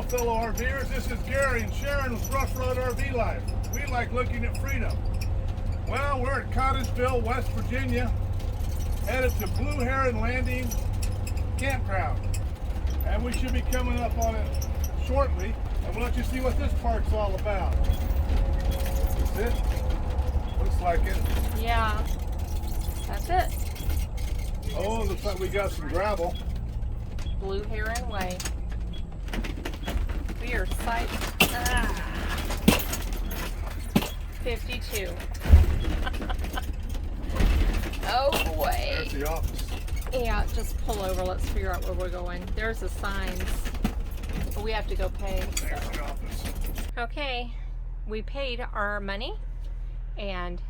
fellow RVers. This is Gary and Sharon with Ruff RV Life. We like looking at freedom. Well, we're at Cottageville, West Virginia, headed to Blue Heron Landing Campground. And we should be coming up on it shortly. And we'll let you see what this park's all about. Is it? Looks like it. Yeah, that's it. Oh, looks like we got some gravel. Blue Heron Way. We are site 52. Oh boy. There's the office. Yeah, just pull over. Let's figure out where we're going. There's the signs. But we have to go pay. There's the office. Okay, we paid our money, and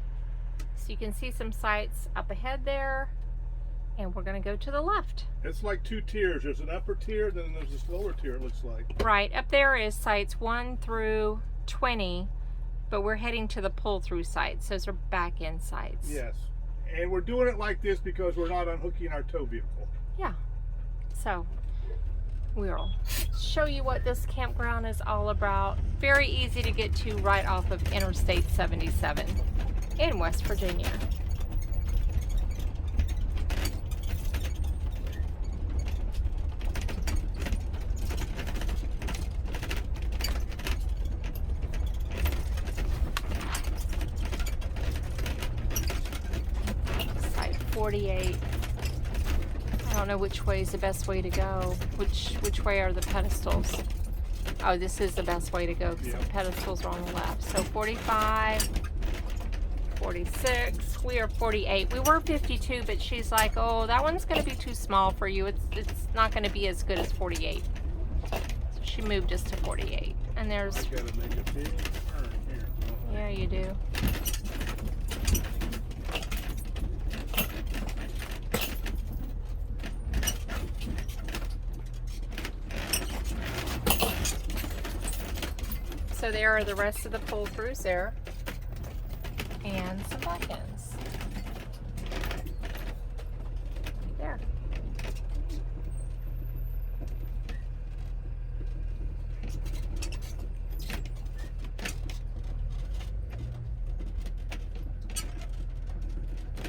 so you can see some sites up ahead there, and we're gonna go to the left. It's like two tiers. There's an upper tier, then there's this lower tier, it looks like. Right, up there is sites 1 through 20, but we're heading to the pull-through sites. Those are back-end sites. Yes. And we're doing it like this because we're not unhooking our tow vehicle. Yeah. So, we'll show you what this campground is all about. Very easy to get to right off of Interstate 77 in West Virginia. Site 48. I don't know which way is the best way to go. Which way are the pedestals? Oh, this is the best way to go because the pedestals are on the left. So 45, 46, we are 48. We were 52, but she's like, oh, that one's going to be too small for you. It's not going to be as good as 48. So she moved us to 48. And there's... I gotta make a big turn here. Yeah, you do. So there are the rest of the pull-throughs there, and some back ends. There.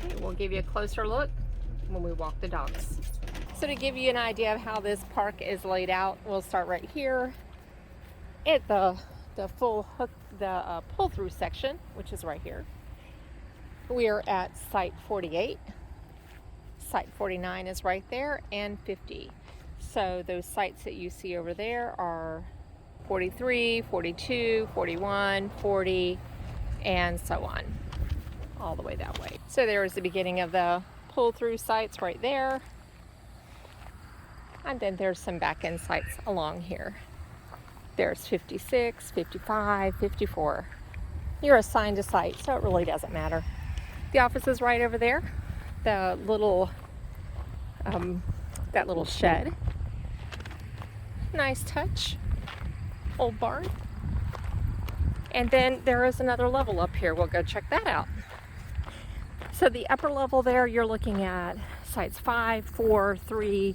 Okay, we'll give you a closer look when we walk the dogs. So to give you an idea of how this park is laid out, we'll start right here at the full hook, the pull-through section, which is right here. We are at site 48. Site 49 is right there, and 50. So those sites that you see over there are 43, 42, 41, 40, and so on, all the way that way. So there is the beginning of the pull-through sites right there. And then there's some back-end sites along here. There's 56, 55, 54. You're assigned a site, so it really doesn't matter. The office is right over there. The little, that little shed. Nice touch. Old barn. And then there is another level up here. We'll go check that out. So the upper level there, you're looking at sites 5, 4, 3,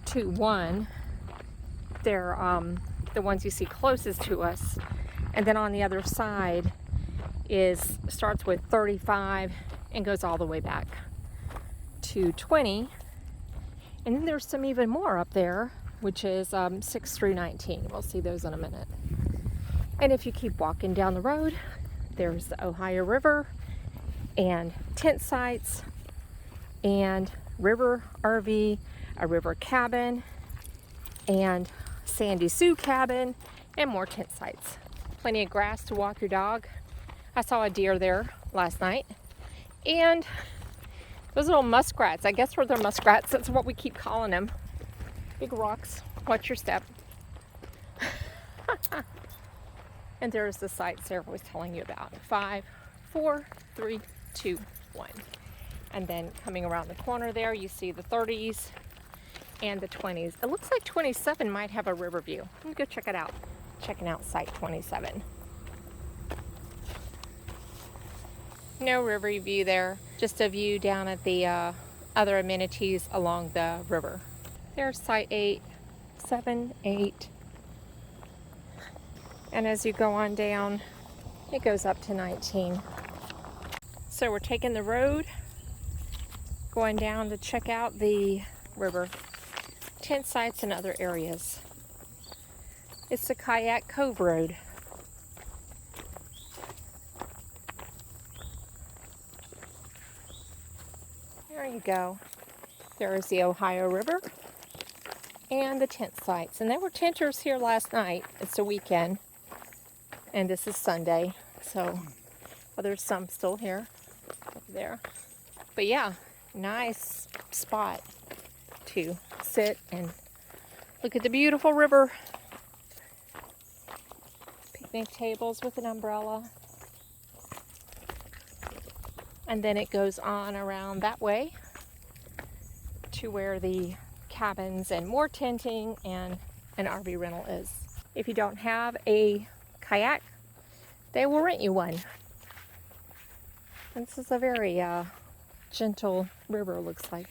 2, 1. They're, the ones you see closest to us, and then on the other side starts with 35 and goes all the way back to 20, and then there's some even more up there, which is 6 through 19. We'll see those in a minute. And if you keep walking down the road, there's the Ohio River and tent sites and river RV, a river cabin, and Sandy Sue cabin, and more tent sites. Plenty of grass to walk your dog. I saw a deer there last night, and those little muskrats, I guess they're muskrats, that's what we keep calling them. Big rocks, watch your step. And there's the sites Sarah was telling you about. 5, 4, 3, 2, 1. And then coming around the corner there, you see the 30s and the 20s. It looks like 27 might have a river view. Let me go check it out. Checking out site 27. No river view there, just a view down at the other amenities along the river. There's site 8, 7, 8, And as you go on down, it goes up to 19. So we're taking the road, going down to check out the river, tent sites and other areas. It's the Kayak Cove Road. There you go. There is the Ohio River and the tent sites. And there were tenters here last night. It's a weekend. And this is Sunday. So, well, there's some still here. Over there. But yeah, nice spot to sit and look at the beautiful river. Picnic tables with an umbrella. And then it goes on around that way to where the cabins and more tenting and an RV rental is. If you don't have a kayak, they will rent you one. And this is a very gentle river, looks like.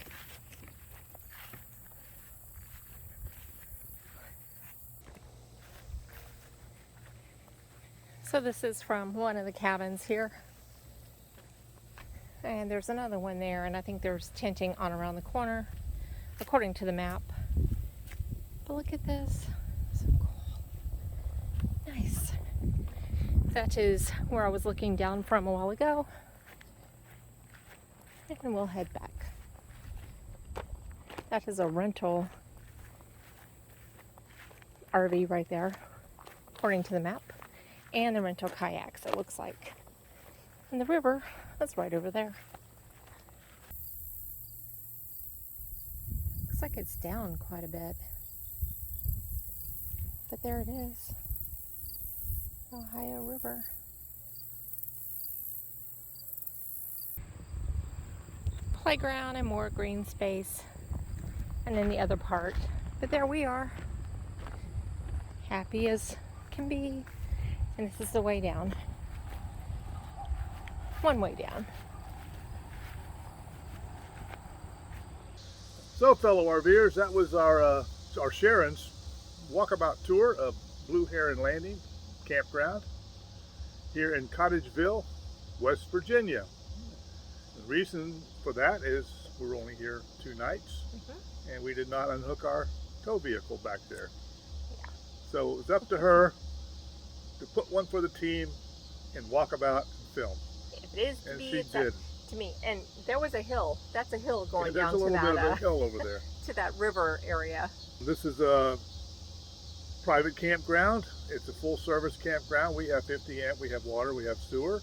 So this is from one of the cabins here. And there's another one there, and I think there's tenting on around the corner, according to the map. But look at this. So cool. Nice. That is where I was looking down from a while ago. And we'll head back. That is a rental RV right there, according to the map. And the rental kayaks, it looks like. And the river, that's right over there. Looks like it's down quite a bit. But there it is. Ohio River. Playground and more green space. And then the other part. But there we are. Happy as can be. And this is the way down. One way down. So, fellow RVers, that was our Sharon's walkabout tour of Blue Heron Landing Campground here in Cottageville, West Virginia. The reason for that is we're only here 2 nights, and we did not unhook our tow vehicle back there. Yeah. So it was up to her to put one for the team and walk about and film. If it is to And be, she it's did. up to me. And there was a hill. That's a hill going Yeah, down there's a to little that bit of a hill over there. to that river area. This is a private campground. It's a full service campground. We have 50 amp, we have water, we have sewer.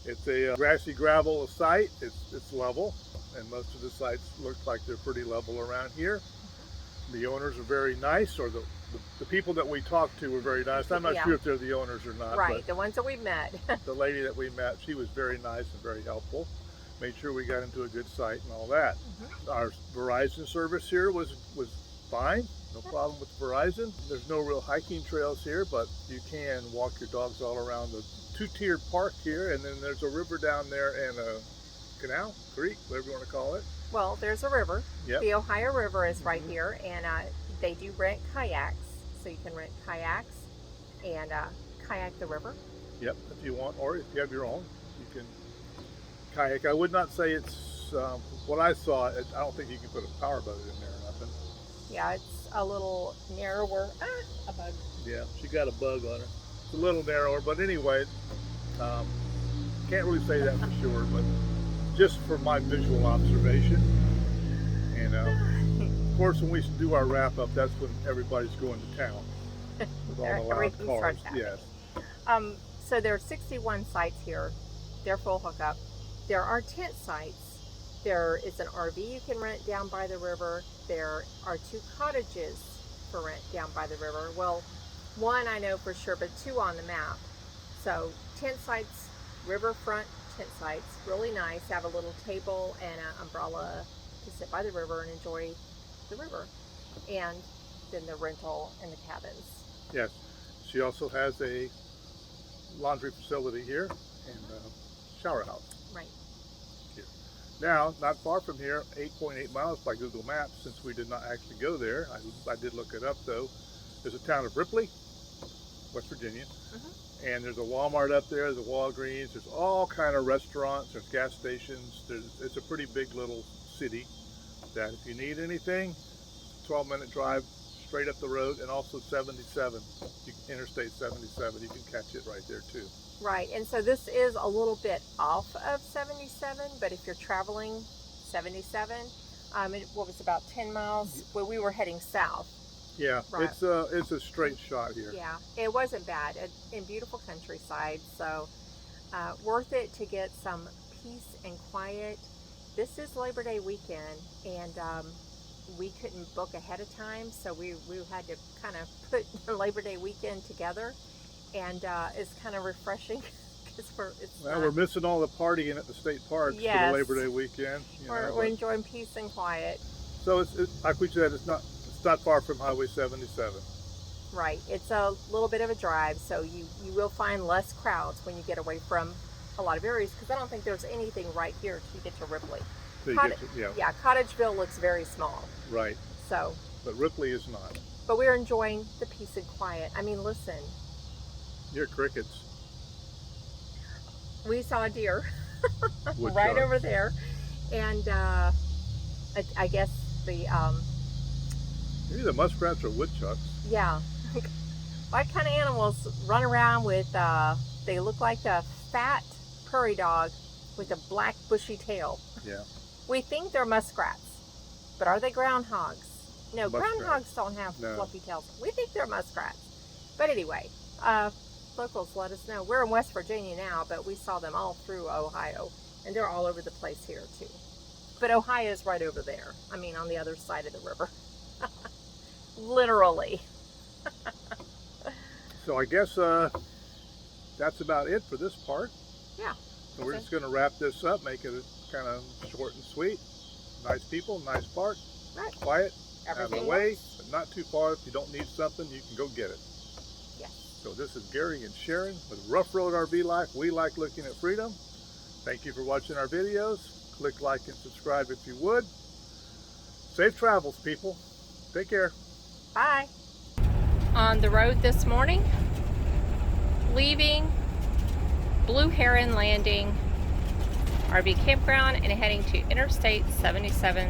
It's a grassy gravel site. It's level, and most of the sites look like they're pretty level around here. The owners are very nice, or the people that we talked to were very nice. I'm not sure if they're the owners or not. Right, the ones that we met. The lady that we met, she was very nice and very helpful. Made sure we got into a good site and all that. Our Verizon service here was fine. No problem with Verizon. There's no real hiking trails here, but you can walk your dogs all around the 2-tiered park here, and then there's a river down there and a canal, creek, whatever you want to call it. Well, there's a river. Yep. The Ohio River is right here, and they do rent kayaks. So you can rent kayaks and kayak the river. Yep, if you want, or if you have your own, you can kayak. I would not say it's, what I saw, I don't think you can put a power boat in there or nothing. Yeah, it's a little narrower. A bug. Yeah, she got a bug on her. It's a little narrower, but anyway, can't really say that for sure, but just for my visual observation. And of course, when we do our wrap up, that's when everybody's going to town with all the loud Everything cars. starts happening. Yes. So there are 61 sites here. They're full hookup. There are tent sites. There is an RV you can rent down by the river. There are 2 cottages for rent down by the river. Well, 1 I know for sure, but 2 on the map. So tent sites, riverfront tent sites, really nice. Have a little table and an umbrella to sit by the river and enjoy the river. And then the rental and the cabins. Yes. She also has a laundry facility here and a shower house. Right. Here. Now, not far from here, 8.8 miles by Google Maps, since we did not actually go there. I did look it up though. There's a town of Ripley, West Virginia. And there's a Walmart up there, there's a Walgreens, there's all kind of restaurants, there's gas stations. It's a pretty big little city that if you need anything, 12-minute drive straight up the road, and also 77, Interstate 77, you can catch it right there too. Right, and so this is a little bit off of 77, but if you're traveling 77, it was about 10 miles where we were heading south. Yeah, right. It's a straight shot here. Yeah, it wasn't bad in beautiful countryside, so worth it to get some peace and quiet. This is Labor Day weekend, and we couldn't book ahead of time, so we had to kind of put the Labor Day weekend together, and it's kind of refreshing because we're missing all the partying at the state parks for the Labor Day weekend. We're enjoying peace and quiet. So it's like we said, it's not far from Highway 77. Right, it's a little bit of a drive, so you will find less crowds when you get away from a lot of areas, because I don't think there's anything right here till you get to Ripley. Yeah, Cottageville looks very small. Right. So. But Ripley is not. But we're enjoying the peace and quiet. I mean, listen. Your crickets. We saw a deer right over there, and I guess the maybe the muskrats or woodchucks. Yeah. What kind of animals run around with? They look like a fat prairie dog with a black bushy tail. Yeah. We think they're muskrats, but are they groundhogs? No, muskrats. Groundhogs don't have fluffy tails. We think they're muskrats. But anyway, locals let us know. We're in West Virginia now, but we saw them all through Ohio, and they're all over the place here too. But Ohio is right over there. I mean, on the other side of the river. Literally. So I guess that's about it for this part. Yeah. So we're just going to wrap this up, make it kind of short and sweet. Nice people, nice park, right. Quiet, out of the way, works. but not too far. If you don't need something, you can go get it. Yes. So this is Gary and Sharon with Rough Road RV Life. We like looking at freedom. Thank you for watching our videos. Click like and subscribe if you would. Safe travels, people. Take care. Bye. On the road this morning, leaving Blue Heron Landing RV Campground and heading to Interstate 77